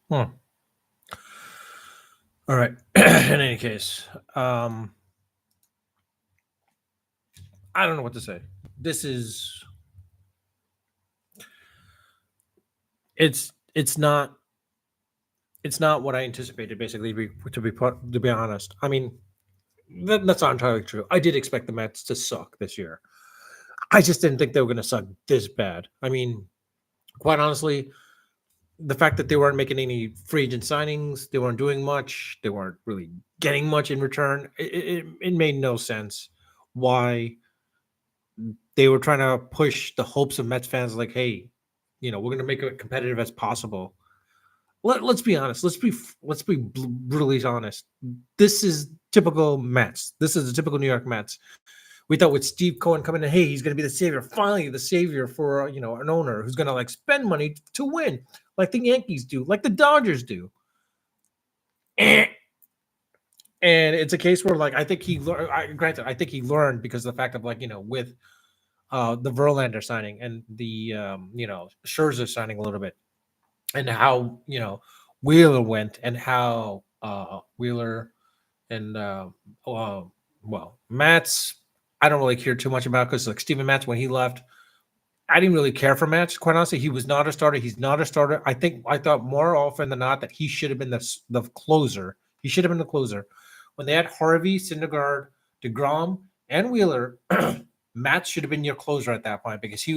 Hmm. All right. In any case, I don't know what to say. This is it's not what I anticipated. Basically, to be honest, I mean that's not entirely true. I did expect the Mets to suck this year. I just didn't think they were going to suck this bad. I mean, quite honestly, the fact that they weren't making any free agent signings, they weren't doing much, they weren't really getting much in return. It made no sense why they were trying to push the hopes of Mets fans, like, hey, we're going to make it competitive as possible. Let's be honest. Let's be brutally honest. This is typical Mets. This is a typical New York Mets. We thought with Steve Cohen coming in, hey, he's going to be the savior. Finally, the savior for an owner who's going to like spend money to win, like the Yankees do, like the Dodgers do. And it's a case where, like, I think he learned. Granted, I think he learned because of the fact of, like, with the Verlander signing and the Scherzer signing a little bit, and how Wheeler went, and how Wheeler and Matz, I don't really care too much about, because like Steven Matz, when he left, I didn't really care for Matz. Quite honestly, he was not a starter. He's not a starter. I thought more often than not that he should have been the closer. He should have been the closer. When they had Harvey, Syndergaard, DeGrom, and Wheeler, Matt should have been your closer at that point, because he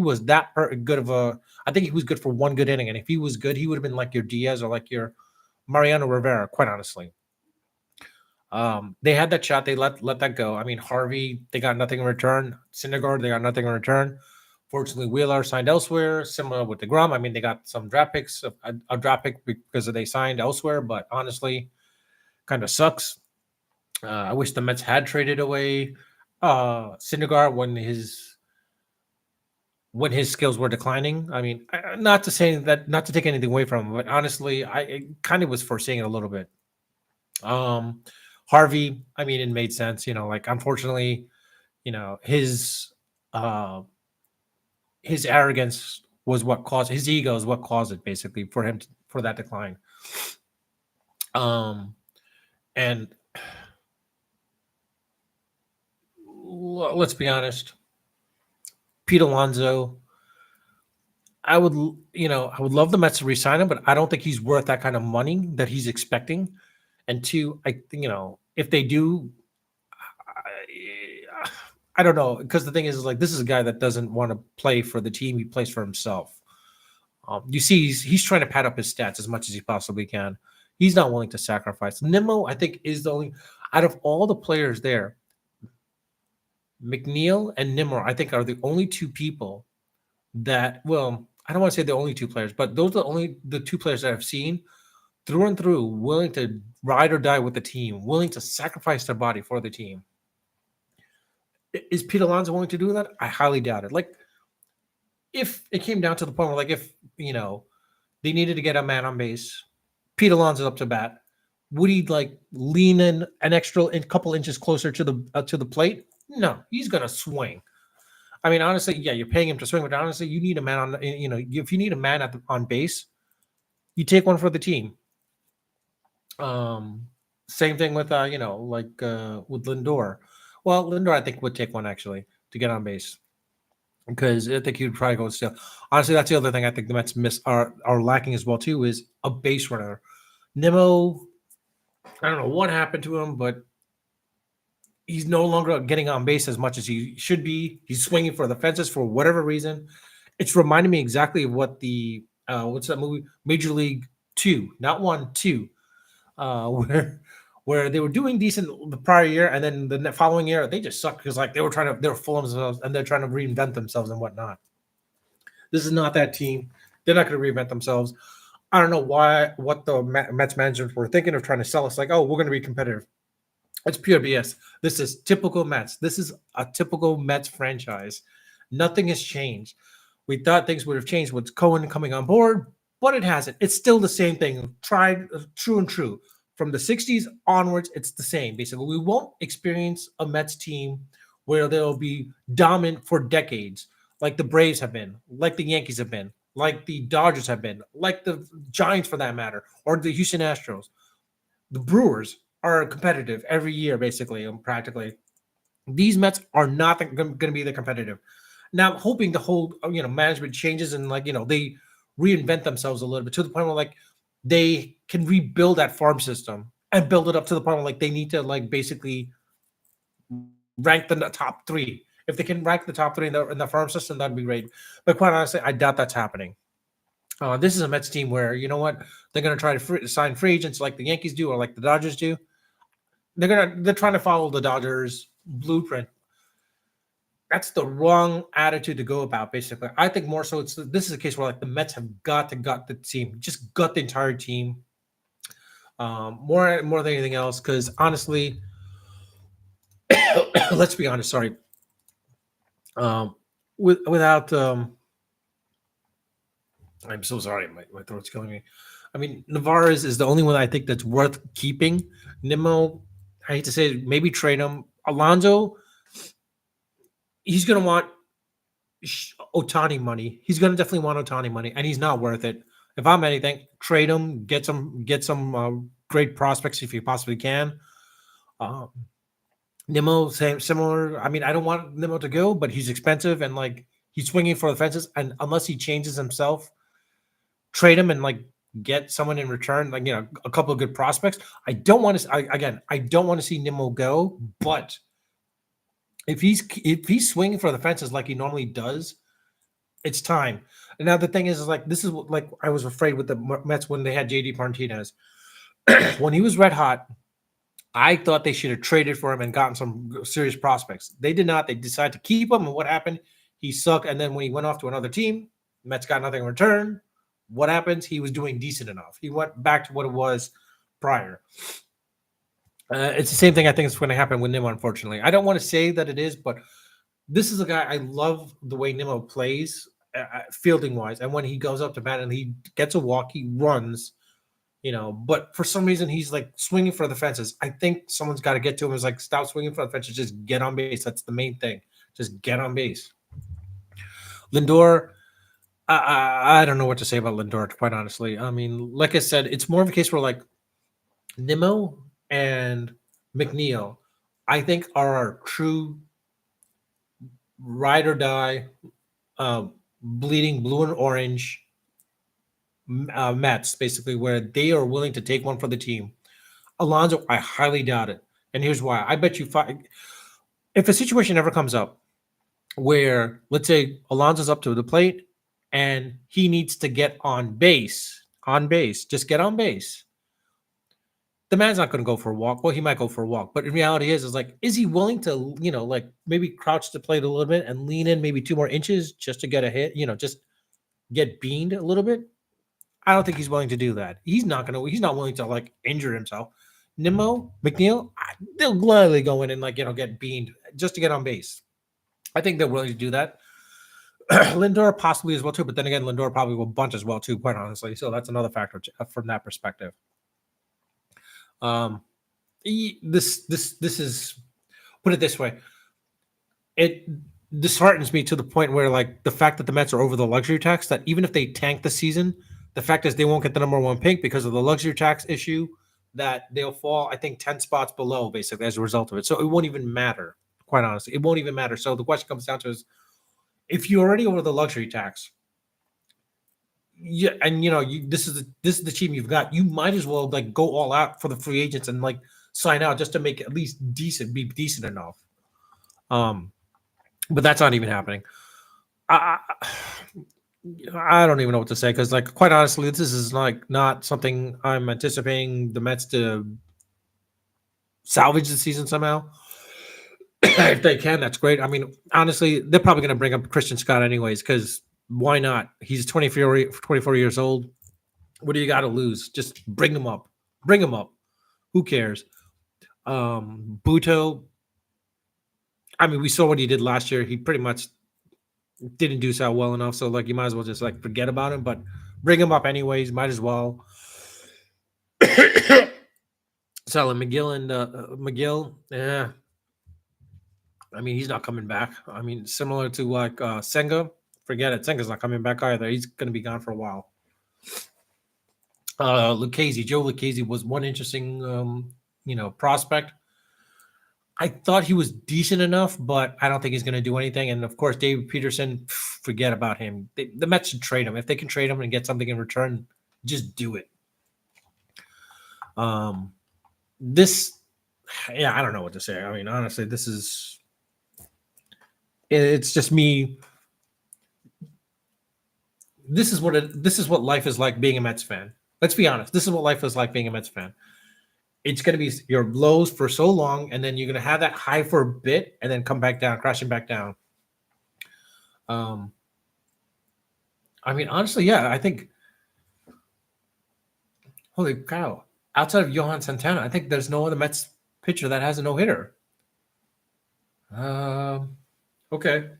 was that good of a. I think he was good for one good inning, and if he was good, he would have been like your Diaz or like your Mariano Rivera. Quite honestly, they had that shot. They let that go. I mean, Harvey, they got nothing in return. Syndergaard, they got nothing in return. Fortunately, Wheeler signed elsewhere, similar with DeGrom. I mean, they got some draft picks, a draft pick because they signed elsewhere, but honestly, kind of sucks. I wish the Mets had traded away Syndergaard when his skills were declining. I mean, not to say that, not to take anything away from him, but honestly, I kind of was foreseeing it a little bit. Um, Harvey, I mean, it made sense. Like, unfortunately, uh, his arrogance was what caused, his ego is what caused it, basically, for him for that decline. Um, and let's be honest, Pete Alonso, I would love the Mets to resign him, but I don't think he's worth that kind of money that he's expecting. And two, I think, if they do, I don't know, because the thing is, like, this is a guy that doesn't want to play for the team; he plays for himself. You see, he's trying to pad up his stats as much as he possibly can. He's not willing to sacrifice. Nimmo, I think, is the only out of all the players there. McNeil and Nimmo, I think, are the only two people that. Well, I don't want to say the only two players, but those are the two players that I've seen through and through, willing to ride or die with the team, willing to sacrifice their body for the team. Is Pete Alonso willing to do that? I highly doubt it. Like, if it came down to the point where, like, if they needed to get a man on base, Pete Alonso's up to bat, would he like lean in an extra couple inches closer to the plate? No, he's gonna swing. I mean, honestly, yeah, you're paying him to swing, but honestly, you need a man on. If you need a man on base, you take one for the team. Um, Same thing with with Lindor. Well, Lindor, I think, would take one actually to get on base, because I think he would probably go still. Honestly, that's the other thing I think the Mets are lacking as well too, is a base runner. Nimmo, I don't know what happened to him, but he's no longer getting on base as much as he should be. He's swinging for the fences for whatever reason. It's reminding me exactly of what the what's that movie, Major League Two, not one, two, where they were doing decent the prior year, and then the following year they just sucked, because like they were full of themselves, and they're trying to reinvent themselves and whatnot. This is not that team. They're not going to reinvent themselves. I don't know what the Mets managers were thinking of trying to sell us, like, oh, we're going to be competitive. It's pure BS. This is typical Mets. This is a typical Mets franchise. Nothing has changed. We thought things would have changed with Cohen coming on board, but it hasn't. It's still the same thing. Tried, true and true. From the 60s onwards, it's the same. Basically, we won't experience a Mets team where they'll be dominant for decades, like the Braves have been, like the Yankees have been, like the Dodgers have been, like the Giants for that matter, or the Houston Astros. The Brewers are competitive every year, basically, practically. These Mets are not going to be the competitive. Now, I'm hoping the whole management changes and they reinvent themselves a little bit to the point where they can rebuild that farm system and build it up to the point where they need to basically rank the top three. If they can rank the top three in the farm system, that'd be great. But quite honestly, I doubt that's happening. This is a Mets team where you know what they're going to try to sign free agents like the Yankees do or like the Dodgers do. They're trying to follow the Dodgers blueprint. That's the wrong attitude to go about. Basically, I think more so this is a case where the Mets have got to gut the team, just gut the entire team, more than anything else. Because honestly, let's be honest. Sorry, without I'm so sorry, my throat's killing me. I mean, Navarez is the only one I think that's worth keeping. Nimmo, I hate to say it, maybe trade him. Alonso, he's gonna want Otani money. He's gonna definitely want Otani money, and he's not worth it. If I'm anything, trade him, get some great prospects if you possibly can. Um, Nimmo, same similar. I mean, I don't want Nimmo to go, but he's expensive and he's swinging for the fences. And unless he changes himself, trade him and get someone in return, a couple of good prospects. I don't want to. I don't want to see Nimmo go, but if he's swinging for the fences like he normally does, it's time. And now the thing is this is I was afraid with the Mets when they had JD Martinez when he was red hot. I thought they should have traded for him and gotten some serious prospects. They did not. They decided to keep him, and what happened? He sucked. And then when he went off to another team, Mets got nothing in return. What happens? He was doing decent enough. He went back to what it was prior. It's the same thing I think is going to happen with Nimmo, unfortunately. I don't want to say that it is, but this is a guy I love the way Nimmo plays, fielding wise. And when he goes up to bat and he gets a walk, he runs, but for some reason he's swinging for the fences. I think someone's got to get to him. It's stop swinging for the fences, just get on base. That's the main thing. Just get on base. Lindor, I don't know what to say about Lindor, quite honestly. I mean, like I said, it's more of a case where Nimmo and McNeil, I think, are our true ride or die, bleeding blue and orange Mets, basically, where they are willing to take one for the team. Alonso, I highly doubt it. And here's why. I bet you if a situation ever comes up where, let's say, Alonso's up to the plate and he needs to get on base, just get on base. The man's not going to go for a walk. Well, he might go for a walk, but in reality is he willing to, maybe crouch the plate a little bit and lean in maybe 2 more inches just to get a hit, just get beamed a little bit? I don't think he's willing to do that. He's not willing to injure himself. Nimmo, McNeil, they'll gladly go in and get beamed just to get on base. I think they're willing to do that. Lindor possibly as well too, but then again, Lindor probably will bunt as well too, quite honestly. So that's another factor from that perspective. This is, put it this way, it disheartens me to the point where the fact that the Mets are over the luxury tax, that even if they tank the season, the fact is they won't get the number 1 pick because of the luxury tax issue, that they'll fall, I think, 10 spots below basically as a result of it. So it won't even matter, quite honestly. It won't even matter. So the question comes down to is, if you're already over the luxury tax, yeah, and this is the team you've got, you might as well go all out for the free agents and sign out just to make at least be decent enough. But that's not even happening. I don't even know what to say because quite honestly, this is not something I'm anticipating the Mets to salvage the season somehow. If they can, that's great. I mean, honestly, they're probably going to bring up Christian Scott anyways because why not? He's 24 years old. What do you got to lose? Just bring him up. Bring him up. Who cares? Buto, I mean, we saw what he did last year. He pretty much didn't do so well enough. So you might as well just forget about him, but bring him up anyways. Might as well. So McGill, I mean, he's not coming back. I mean, similar to Senga, forget it. Senga's not coming back either. He's going to be gone for a while. Joe Lucchese was one interesting, prospect. I thought he was decent enough, but I don't think he's going to do anything. And of course, David Peterson, forget about him. The Mets should trade him if they can trade him and get something in return. Just do it. This, yeah, I don't know what to say. I mean, honestly, it's just me. This is what life is like being a Mets fan. Let's be honest. This is what life is like being a Mets fan. It's going to be your lows for so long, and then you're going to have that high for a bit, and then come back down, crashing back down. I mean, honestly, yeah, I think. Holy cow! Outside of Johan Santana, I think there's no other Mets pitcher that has a no hitter. Okay.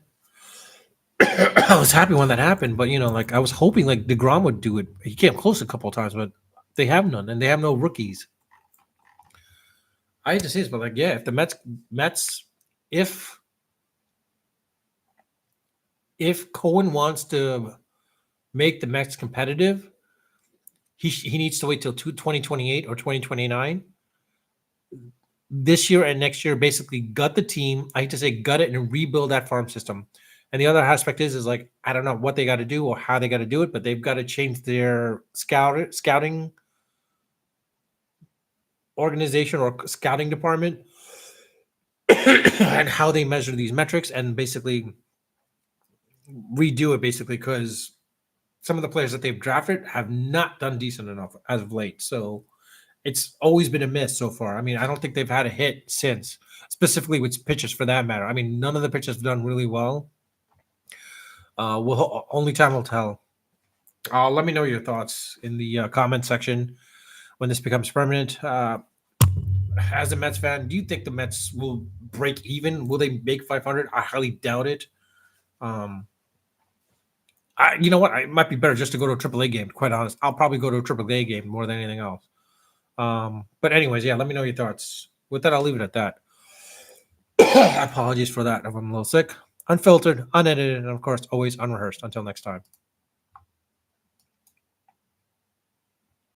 I was happy when that happened, but I was hoping like DeGrom would do it. He came close a couple of times, but they have none, and they have no rookies. I hate to say this, but yeah, if the Mets, if Cohen wants to make the Mets competitive, he needs to wait till 2028 or 2029. This year and next year, basically gut the team. I hate to say gut it and rebuild that farm system. And the other aspect is like I don't know what they got to do or how they got to do it, but they've got to change their scouting organization or scouting department and how they measure these metrics and basically redo it because some of the players that they've drafted have not done decent enough as of late. So it's always been a miss so far. I mean, I don't think they've had a hit since, specifically with pitchers for that matter. I mean, none of the pitchers have done really well. Only time will tell. Let me know your thoughts in the comment section when this becomes permanent. As a Mets fan, do you think the Mets will break even? Will they make 500? I highly doubt it. You know what? It might be better just to go to a AAA game. Quite honest, I'll probably go to a AAA game more than anything else. But anyways, yeah, let me know your thoughts. With that, I'll leave it at that. Apologies for that if I'm a little sick. Unfiltered, unedited, and of course, always unrehearsed. Until next time.